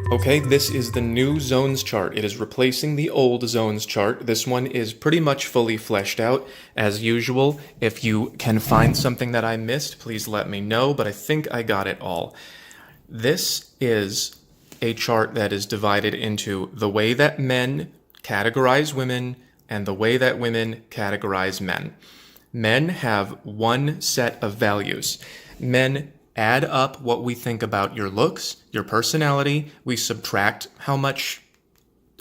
Okay, this is the new zones chart. It is replacing the old zones chart. This one is pretty much fully fleshed out. As usual, if you can find something that I missed, please let me know, but I think I got it all. This is a chart that is divided into the way that men categorize women and the way that women categorize men. Men have one set of values. Men add up what we think about your looks, your personality. We subtract how much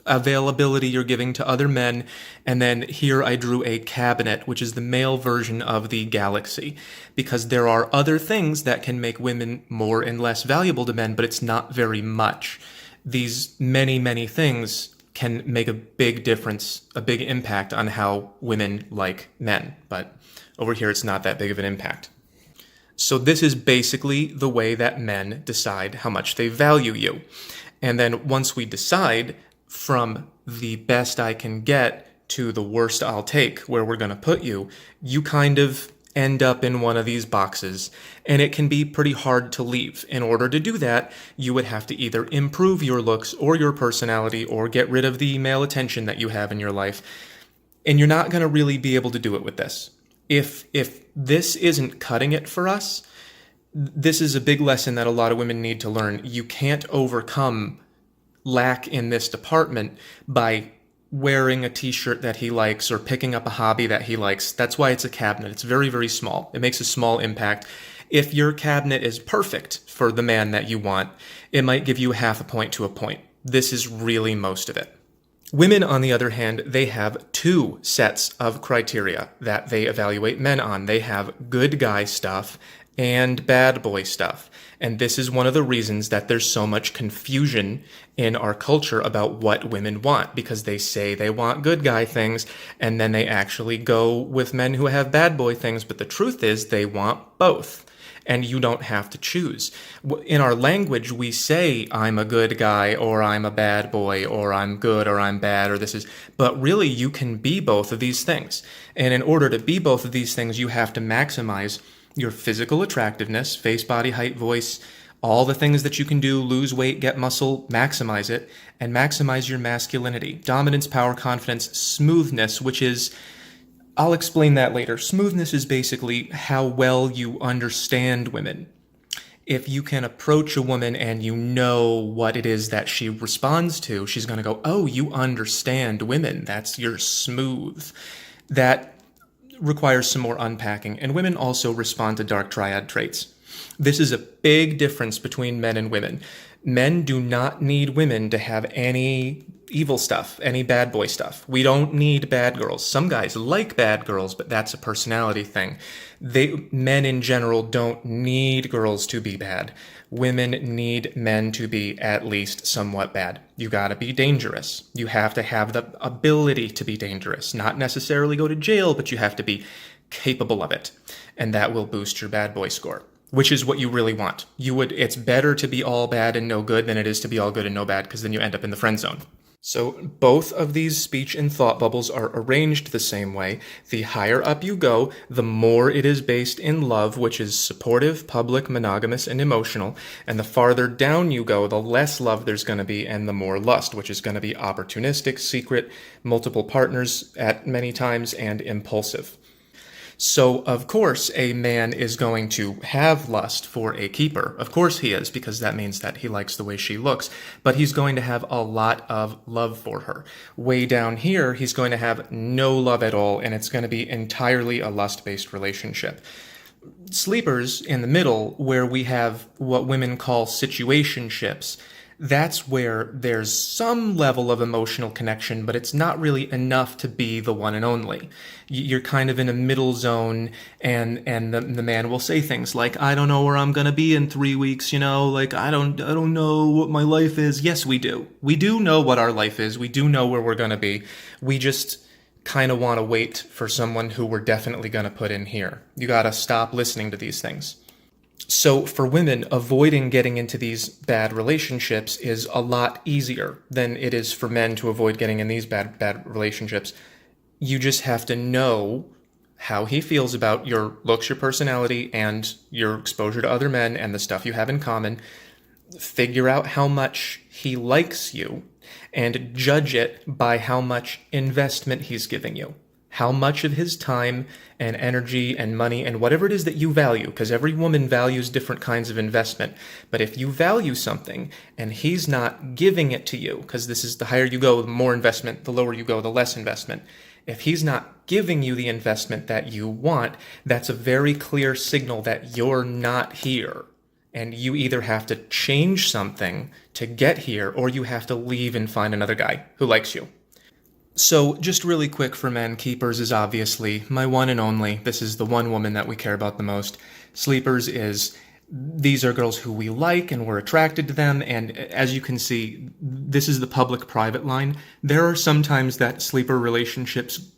availability you're giving to other men. And then here I drew a cabinet, which is the male version of the galaxy, because there are other things that can make women more and less valuable to men, but it's not very much. These many, many things can make a big difference, a big impact on how women like men. But over here, it's not that big of an impact. So this is basically the way that men decide how much they value you. And then once we decide, from the best I can get to the worst I'll take, where we're going to put you, you kind of end up in one of these boxes, and it can be pretty hard to leave. In order to do that, you would have to either improve your looks or your personality or get rid of the male attention that you have in your life, and you're not going to really be able to do it with this. If this isn't cutting it for us, this is a big lesson that a lot of women need to learn. You can't overcome lack in this department by wearing a t-shirt that he likes or picking up a hobby that he likes. That's why it's a cabinet. It's very, very small. It makes a small impact. If your cabinet is perfect for the man that you want, it might give you half a point to a point. This is really most of it. Women, on the other hand, they have two sets of criteria that they evaluate men on. They have good guy stuff and bad boy stuff. And this is one of the reasons that there's so much confusion in our culture about what women want, because they say they want good guy things, and then they actually go with men who have bad boy things. But the truth is they want both. And you don't have to choose. In our language, we say, I'm a good guy, or I'm a bad boy, or I'm good, or I'm bad, or this is... But really, you can be both of these things. And in order to be both of these things, you have to maximize your physical attractiveness, face, body, height, voice, all the things that you can do, lose weight, get muscle, maximize it, and maximize your masculinity. Dominance, power, confidence, smoothness, which is... I'll explain that later. Smoothness is basically how well you understand women. If you can approach a woman and you know what it is that she responds to, she's going to go, oh, you understand women. You're smooth. That requires some more unpacking. And women also respond to dark triad traits. This is a big difference between men and women. Men do not need women to have any evil stuff, any bad boy stuff. We don't need bad girls. Some guys like bad girls, but that's a personality thing. Men in general don't need girls to be bad. Women need men to be at least somewhat bad. You gotta be dangerous. You have to have the ability to be dangerous. Not necessarily go to jail, but you have to be capable of it. And that will boost your bad boy score, which is what you really want. It's better to be all bad and no good than it is to be all good and no bad, because then you end up in the friend zone. So both of these speech and thought bubbles are arranged the same way. The higher up you go, the more it is based in love, which is supportive, public, monogamous, and emotional. And the farther down you go, the less love there's going to be, and the more lust, which is going to be opportunistic, secret, multiple partners at many times, and impulsive. So, of course, a man is going to have lust for a keeper. Of course he is, because that means that he likes the way she looks. But he's going to have a lot of love for her. Way down here, he's going to have no love at all, and it's going to be entirely a lust-based relationship. Sleepers in the middle, where we have what women call situationships, that's where there's some level of emotional connection, but it's not really enough to be the one and only. You're kind of in a middle zone, and the man will say things like, I don't know where I'm gonna be in 3 weeks, like I don't know what my life is. Yes, we do. We do know what our life is. We do know where we're gonna be. We just kind of want to wait for someone who we're definitely gonna put in here. You gotta stop listening to these things. So for women, avoiding getting into these bad relationships is a lot easier than it is for men to avoid getting in these bad relationships. You just have to know how he feels about your looks, your personality, and your exposure to other men and the stuff you have in common. Figure out how much he likes you and judge it by how much investment he's giving you. How much of his time and energy and money and whatever it is that you value, because every woman values different kinds of investment. But if you value something and he's not giving it to you, because this is the higher you go, the more investment, the lower you go, the less investment. If he's not giving you the investment that you want, that's a very clear signal that you're not here. And you either have to change something to get here, or you have to leave and find another guy who likes you. So, just really quick for men, keepers is obviously my one and only. This is the one woman that we care about the most. Sleepers is, these are girls who we like and we're attracted to them. And as you can see, this is the public-private line. There are sometimes that sleeper relationships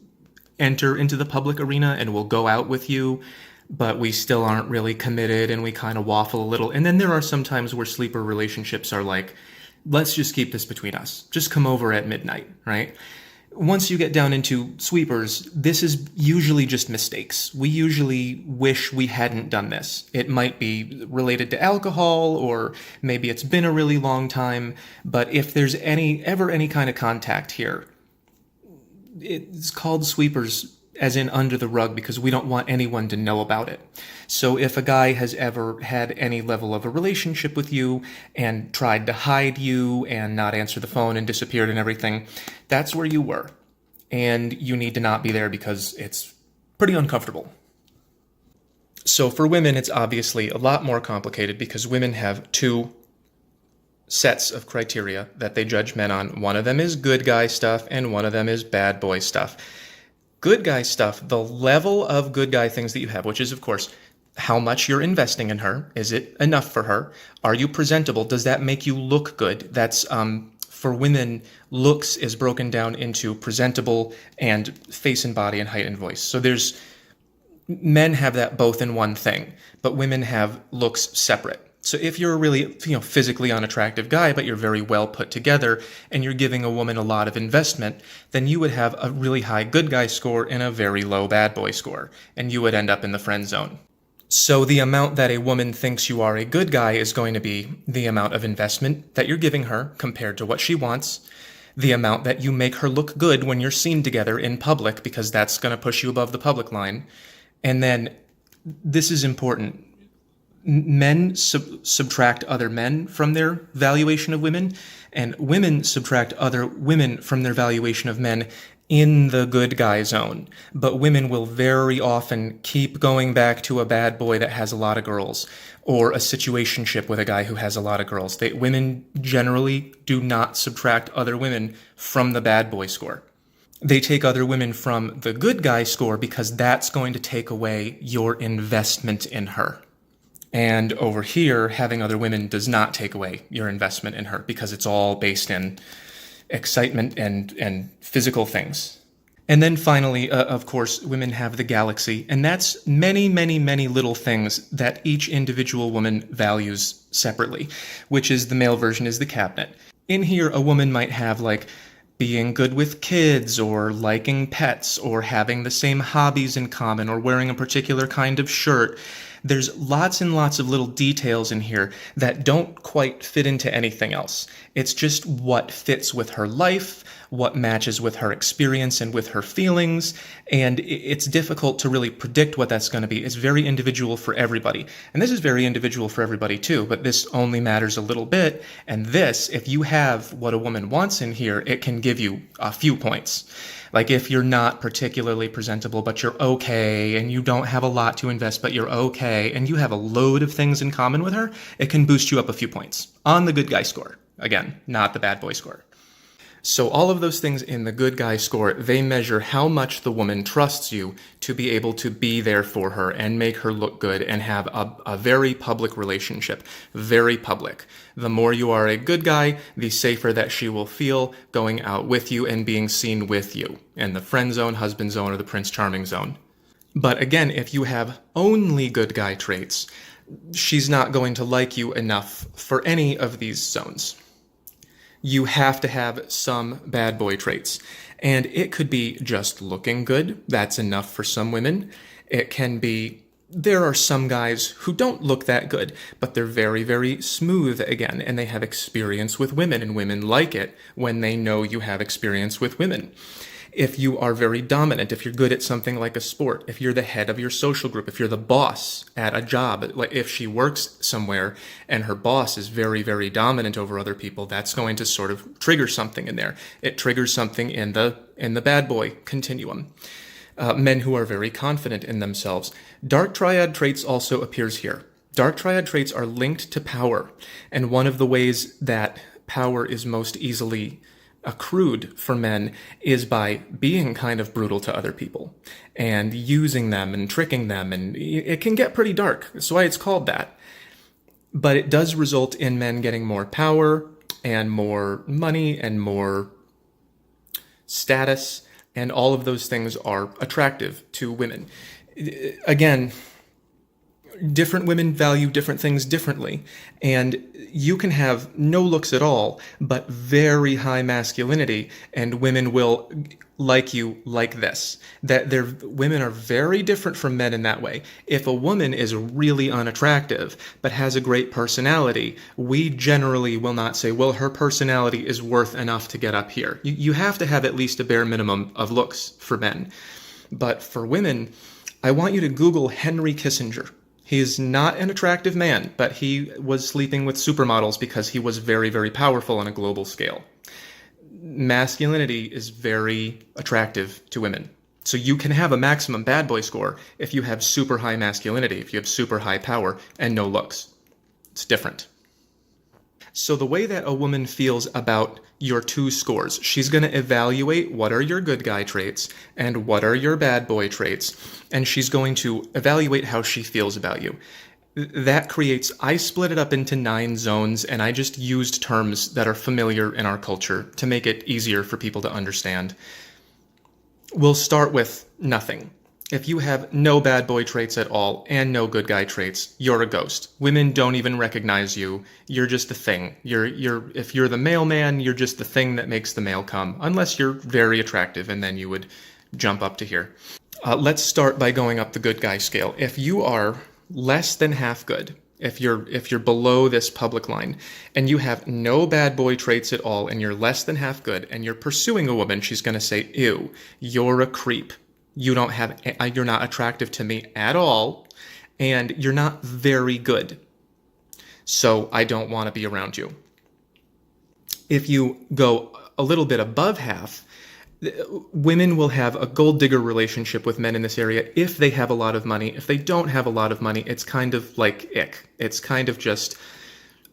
enter into the public arena and will go out with you, but we still aren't really committed and we kind of waffle a little. And then there are some times where sleeper relationships are like, let's just keep this between us. Just come over at midnight, right? Once you get down into sweepers, this is usually just mistakes. We usually wish we hadn't done this. It might be related to alcohol, or maybe it's been a really long time, but if there's ever any kind of contact here, it's called sweepers, as in under the rug, because we don't want anyone to know about it. So if a guy has ever had any level of a relationship with you and tried to hide you and not answer the phone and disappeared and everything, that's where you were. And you need to not be there because it's pretty uncomfortable. So for women, it's obviously a lot more complicated because women have two sets of criteria that they judge men on. One of them is good guy stuff and one of them is bad boy stuff. Good guy stuff, the level of good guy things that you have, which is, of course, how much you're investing in her. Is it enough for her? Are you presentable? Does that make you look good? That's, for women, looks is broken down into presentable and face and body and height and voice. So men have that both in one thing, but women have looks separate. So if you're a really, physically unattractive guy, but you're very well put together and you're giving a woman a lot of investment, then you would have a really high good guy score and a very low bad boy score, and you would end up in the friend zone. So the amount that a woman thinks you are a good guy is going to be the amount of investment that you're giving her compared to what she wants, the amount that you make her look good when you're seen together in public, because that's going to push you above the public line. And then, this is important, men subtract other men from their valuation of women, and women subtract other women from their valuation of men in the good guy zone. But women will very often keep going back to a bad boy that has a lot of girls, or a situationship with a guy who has a lot of girls. Women generally do not subtract other women from the bad boy score. They take other women from the good guy score because that's going to take away your investment in her. And over here, having other women does not take away your investment in her because it's all based in excitement and physical things. And then finally, of course, women have the galaxy, and that's many, many, many little things that each individual woman values separately, which is the male version is the cabinet. In here, a woman might have like being good with kids, or liking pets, or having the same hobbies in common, or wearing a particular kind of shirt. There's lots and lots of little details in here that don't quite fit into anything else. It's just what fits with her life, what matches with her experience and with her feelings, and it's difficult to really predict what that's going to be. It's very individual for everybody. And this is very individual for everybody too, but this only matters a little bit. And this, if you have what a woman wants in here, it can give you a few points. Like if you're not particularly presentable, but you're okay, and you don't have a lot to invest, but you're okay, and you have a load of things in common with her, it can boost you up a few points on the good guy score. Again, not the bad boy score. So all of those things in the good guy score, they measure how much the woman trusts you to be able to be there for her and make her look good and have a very public relationship. Very public. The more you are a good guy, the safer that she will feel going out with you and being seen with you in the friend zone, husband zone, or the Prince Charming zone. But again, if you have only good guy traits, she's not going to like you enough for any of these zones. You have to have some bad boy traits. And it could be just looking good. That's enough for some women. It can be There are some guys who don't look that good, but they're very, very smooth again, and they have experience with women, and women like it when they know you have experience with women. If you are very dominant, if you're good at something like a sport, if you're the head of your social group, if you're the boss at a job, like if she works somewhere and her boss is very, very dominant over other people, that's going to sort of trigger something in there. It triggers something in the bad boy continuum. Men who are very confident in themselves. Dark triad traits also appears here. Dark triad traits are linked to power, and one of the ways that power is most easily accrued for men is by being kind of brutal to other people and using them and tricking them, and it can get pretty dark. That's why it's called that. But it does result in men getting more power and more money and more status, and all of those things are attractive to women. Again, different women value different things differently, and you can have no looks at all but very high masculinity, and women will like you like this. Women are very different from men in that way. If a woman is really unattractive but has a great personality, we generally will not say, well, her personality is worth enough to get up here. You have to have at least a bare minimum of looks for men. But for women, I want you to Google Henry Kissinger. He's not an attractive man, but he was sleeping with supermodels because he was very, very powerful on a global scale. Masculinity is very attractive to women. So you can have a maximum bad boy score if you have super high masculinity, if you have super high power and no looks. It's different. So the way that a woman feels about your two scores, she's going to evaluate what are your good guy traits and what are your bad boy traits, and she's going to evaluate how she feels about you. That creates, I split it up into 9 zones, and I just used terms that are familiar in our culture to make it easier for people to understand. We'll start with nothing. If you have no bad boy traits at all and no good guy traits, you're a ghost. Women don't even recognize you. You're just a thing. If you're the mailman, you're just the thing that makes the mail come, unless you're very attractive, and then you would jump up to here. Let's start by going up the good guy scale. If you are less than half good, if you're below this public line, and you have no bad boy traits at all, and you're less than half good, and you're pursuing a woman, she's going to say, ew, you're a creep. You're not attractive to me at all, and you're not very good. So I don't want to be around you. If you go a little bit above half, women will have a gold digger relationship with men in this area if they have a lot of money. If they don't have a lot of money, it's kind of like ick. It's kind of just,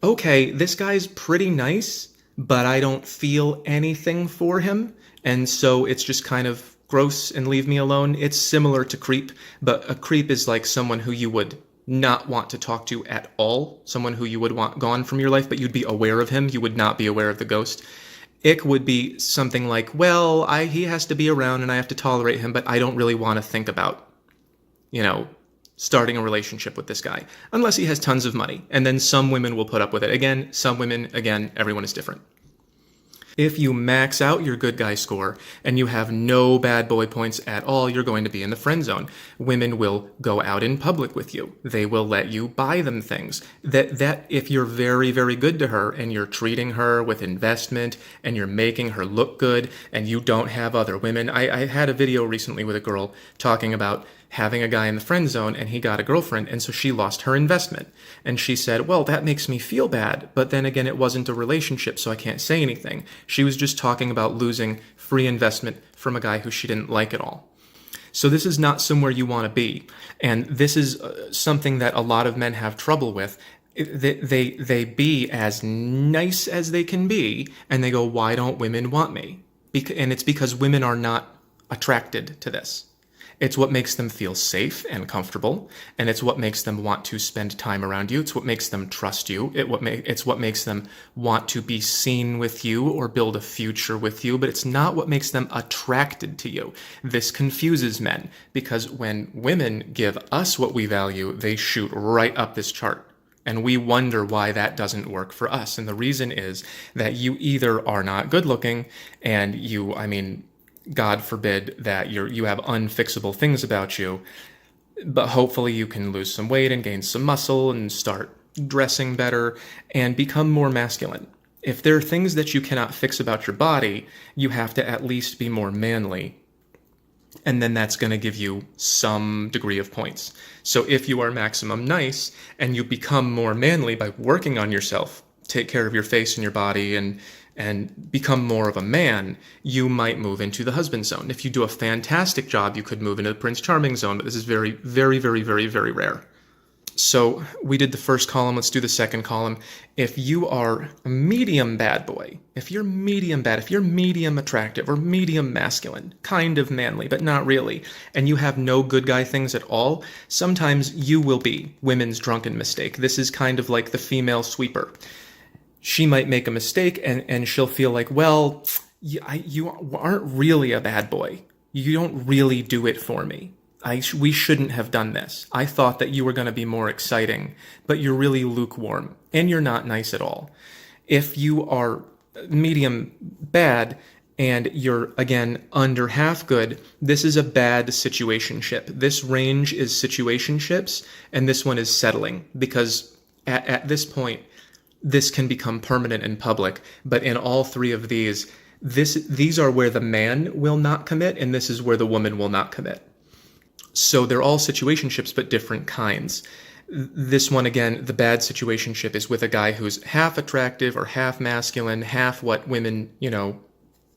okay, this guy's pretty nice, but I don't feel anything for him. And so it's just kind of gross and leave me alone. It's similar to creep, but a creep is like someone who you would not want to talk to at all, someone who you would want gone from your life, but you'd be aware of him. You would not be aware of the ghost. Ick would be something like, well, he has to be around and I have to tolerate him, but I don't really want to think about, starting a relationship with this guy, unless he has tons of money. And then some women will put up with it. Again, some women, everyone is different. If you max out your good guy score and you have no bad boy points at all, you're going to be in the friend zone. Women will go out in public with you. They will let you buy them things. That if you're very, very good to her and you're treating her with investment and you're making her look good and you don't have other women. I had a video recently with a girl talking about having a guy in the friend zone and he got a girlfriend, and so she lost her investment. And she said, well, that makes me feel bad, but then again, it wasn't a relationship, so I can't say anything. She was just talking about losing free investment from a guy who she didn't like at all. So this is not somewhere you want to be, and this is something that a lot of men have trouble with. They be as nice as they can be, and they go, why don't women want me? And it's because women are not attracted to this. It's what makes them feel safe and comfortable, and it's what makes them want to spend time around you. It's what makes them trust you. It's what makes them want to be seen with you or build a future with you, but it's not what makes them attracted to you. This confuses men, because when women give us what we value, they shoot right up this chart. And we wonder why that doesn't work for us. And the reason is that you either are not good looking and God forbid that you have unfixable things about you, but hopefully you can lose some weight and gain some muscle and start dressing better and become more masculine. If there are things that you cannot fix about your body, you have to at least be more manly. And then that's going to give you some degree of points. So if you are maximum nice and you become more manly by working on yourself, take care of your face and your body and become more of a man, you might move into the husband zone. If you do a fantastic job, you could move into the Prince Charming zone, but this is very, very, very, very, very rare. So we did the first column, let's do the second column. If you are a medium bad boy, if you're medium bad, if you're medium attractive or medium masculine, kind of manly, but not really, and you have no good guy things at all, sometimes you will be women's drunken mistake. This is kind of like the female sweeper. She might make a mistake and she'll feel like, well, you aren't really a bad boy. You don't really do it for me. We shouldn't have done this. I thought that you were going to be more exciting, but you're really lukewarm, and you're not nice at all. If you are medium bad and you're, again, under half good, this is a bad situationship. This range is situationships, and this one is settling, because at this point, this can become permanent in public. But in all three of these are where the man will not commit, and this is where the woman will not commit. So they're all situationships, but different kinds. This one, again, the bad situationship is with a guy who's half attractive or half masculine, half what women,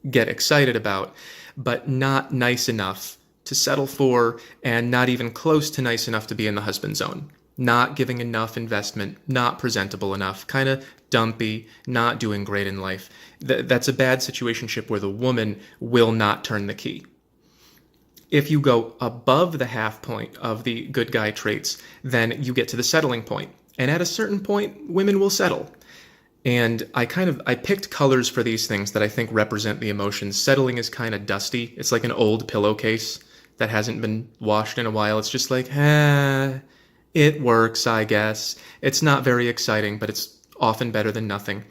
get excited about, but not nice enough to settle for, and not even close to nice enough to be in the husband zone. Not giving enough investment, not presentable enough, kind of dumpy, not doing great in life. That's a bad situationship where the woman will not turn the key. If you go above the half point of the good guy traits, then you get to the settling point. And at a certain point, women will settle. And I picked colors for these things that I think represent the emotions. Settling is kind of dusty. It's like an old pillowcase that hasn't been washed in a while. It's just like, it works, I guess. It's not very exciting, but it's often better than nothing.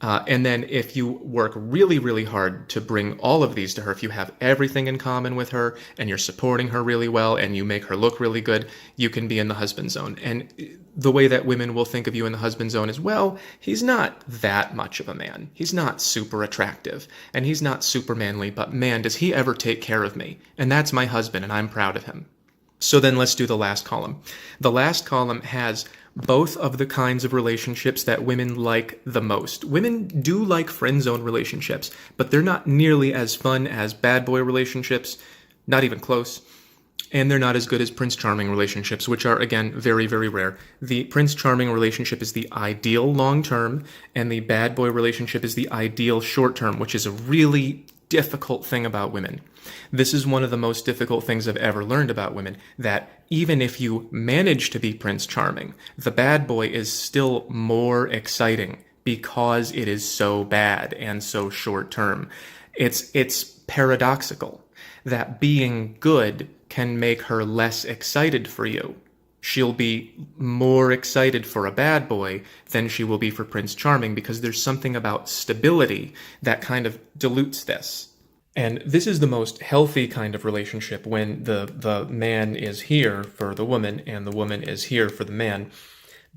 And then if you work really, really hard to bring all of these to her, if you have everything in common with her and you're supporting her really well and you make her look really good, you can be in the husband zone. And the way that women will think of you in the husband zone is, well, he's not that much of a man. He's not super attractive and he's not super manly, but man, does he ever take care of me? And that's my husband and I'm proud of him. So then let's do the last column. The last column has both of the kinds of relationships that women like the most. Women do like friend zone relationships, but they're not nearly as fun as bad boy relationships, not even close. And they're not as good as Prince Charming relationships, which are, again, very, very rare. The Prince Charming relationship is the ideal long-term, and the bad boy relationship is the ideal short-term, which is a really difficult thing about women. This is one of the most difficult things I've ever learned about women, that even if you manage to be Prince Charming, the bad boy is still more exciting because it is so bad and so short-term. It's paradoxical that being good can make her less excited for you. She'll be more excited for a bad boy than she will be for Prince Charming, because there's something about stability that kind of dilutes this. And this is the most healthy kind of relationship, when the man is here for the woman and the woman is here for the man.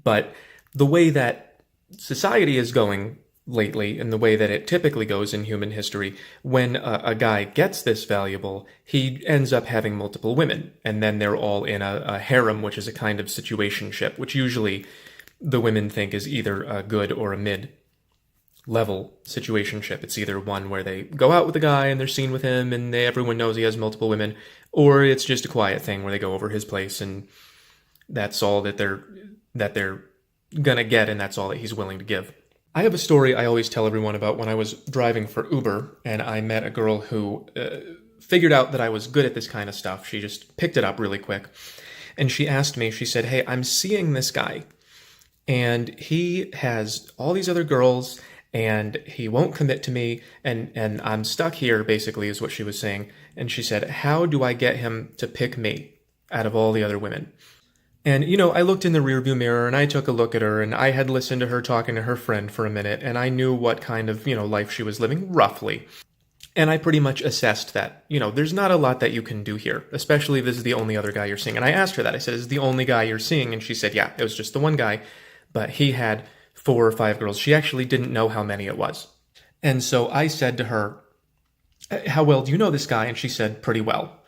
But the way that society is going lately, and the way that it typically goes in human history, when a guy gets this valuable, he ends up having multiple women, and then they're all in a harem, which is a kind of situationship, which usually the women think is either a good or a mid-level situationship. It's either one where they go out with the guy and they're seen with him and everyone knows he has multiple women, or it's just a quiet thing where they go over his place and that's all that they're gonna get, and that's all that he's willing to give. I have a story I always tell everyone about when I was driving for Uber, and I met a girl who figured out that I was good at this kind of stuff. She just picked it up really quick. And she asked me, she said, "Hey, I'm seeing this guy, and he has all these other girls, and he won't commit to me, and I'm stuck here," basically is what she was saying. And she said, "How do I get him to pick me out of all the other women?" And, I looked in the rearview mirror and I took a look at her, and I had listened to her talking to her friend for a minute, and I knew what kind of, life she was living, roughly. And I pretty much assessed that, there's not a lot that you can do here, especially if this is the only other guy you're seeing. And I asked her that. I said, is it the only guy you're seeing? And she said, yeah, it was just the one guy, but he had 4 or 5 girls. She actually didn't know how many it was. And so I said to her, how well do you know this guy? And she said, pretty well.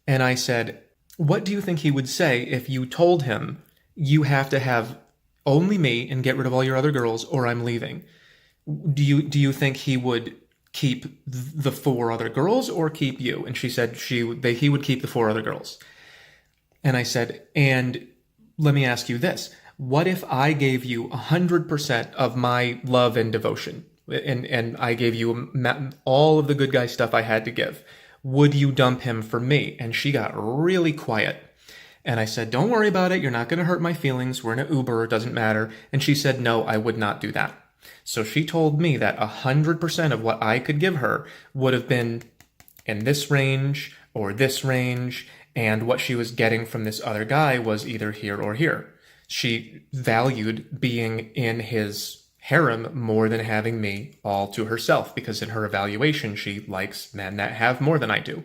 And I said, what do you think he would say if you told him you have to have only me and get rid of all your other girls or I'm leaving? Do you think he would keep the 4 other girls or keep you? And she said he would keep the 4 other girls. And I said, and let me ask you this. What if I gave you 100% of my love and devotion and I gave you all of the good guy stuff I had to give? Would you dump him for me? And she got really quiet. And I said, don't worry about it. You're not going to hurt my feelings. We're in an Uber. It doesn't matter. And she said, no, I would not do that. So she told me that 100% of what I could give her would have been in this range or this range, and what she was getting from this other guy was either here or here. She valued being in his harem more than having me all to herself, because in her evaluation, she likes men that have more than I do.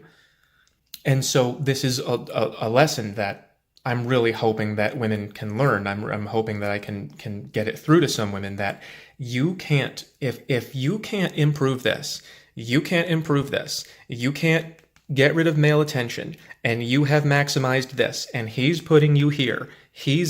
And so this is a lesson that I'm really hoping that women can learn. I'm hoping that I can get it through to some women that you can't, if you can't improve this, you can't improve this, you can't get rid of male attention, and you have maximized this, and he's putting you here, he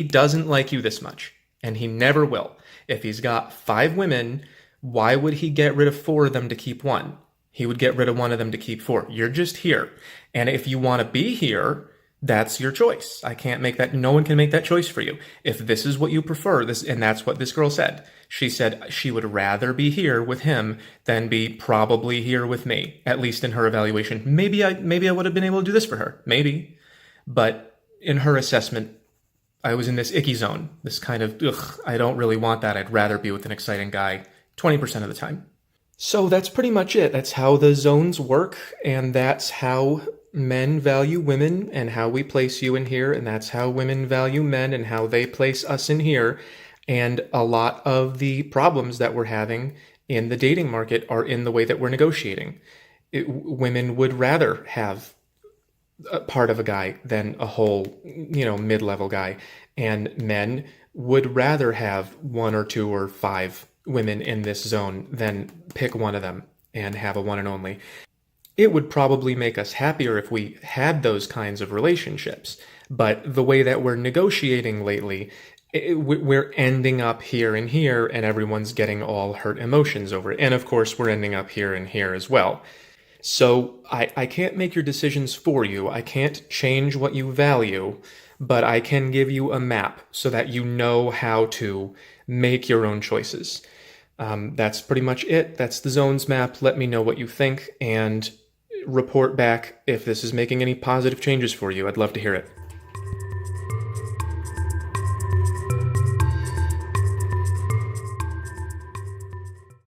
doesn't like you this much, and he never will. If he's got 5 women, why would he get rid of 4 of them to keep 1? He would get rid of 1 of them to keep 4. You're just here. And if you want to be here, that's your choice. I can't make that. No one can make that choice for you. If this is what you prefer, and that's what this girl said. She said she would rather be here with him than be probably here with me, at least in her evaluation. Maybe I would have been able to do this for her. Maybe. But in her assessment, I was in this icky zone, this kind of, I don't really want that. I'd rather be with an exciting guy 20% of the time. So that's pretty much it. That's how the zones work, and that's how men value women and how we place you in here, and that's how women value men and how they place us in here. And a lot of the problems that we're having in the dating market are in the way that we're negotiating. Women would rather have a part of a guy than a whole, mid-level guy. And men would rather have 1 or 2 or 5 women in this zone than pick one of them and have a one and only. It would probably make us happier if we had those kinds of relationships. But the way that we're negotiating lately, we're ending up here and here, and everyone's getting all hurt emotions over it. And of course, we're ending up here and here as well. So I can't make your decisions for you. I can't change what you value, but I can give you a map so that you know how to make your own choices. That's pretty much it. That's the zones map. Let me know what you think and report back if this is making any positive changes for you. I'd love to hear it.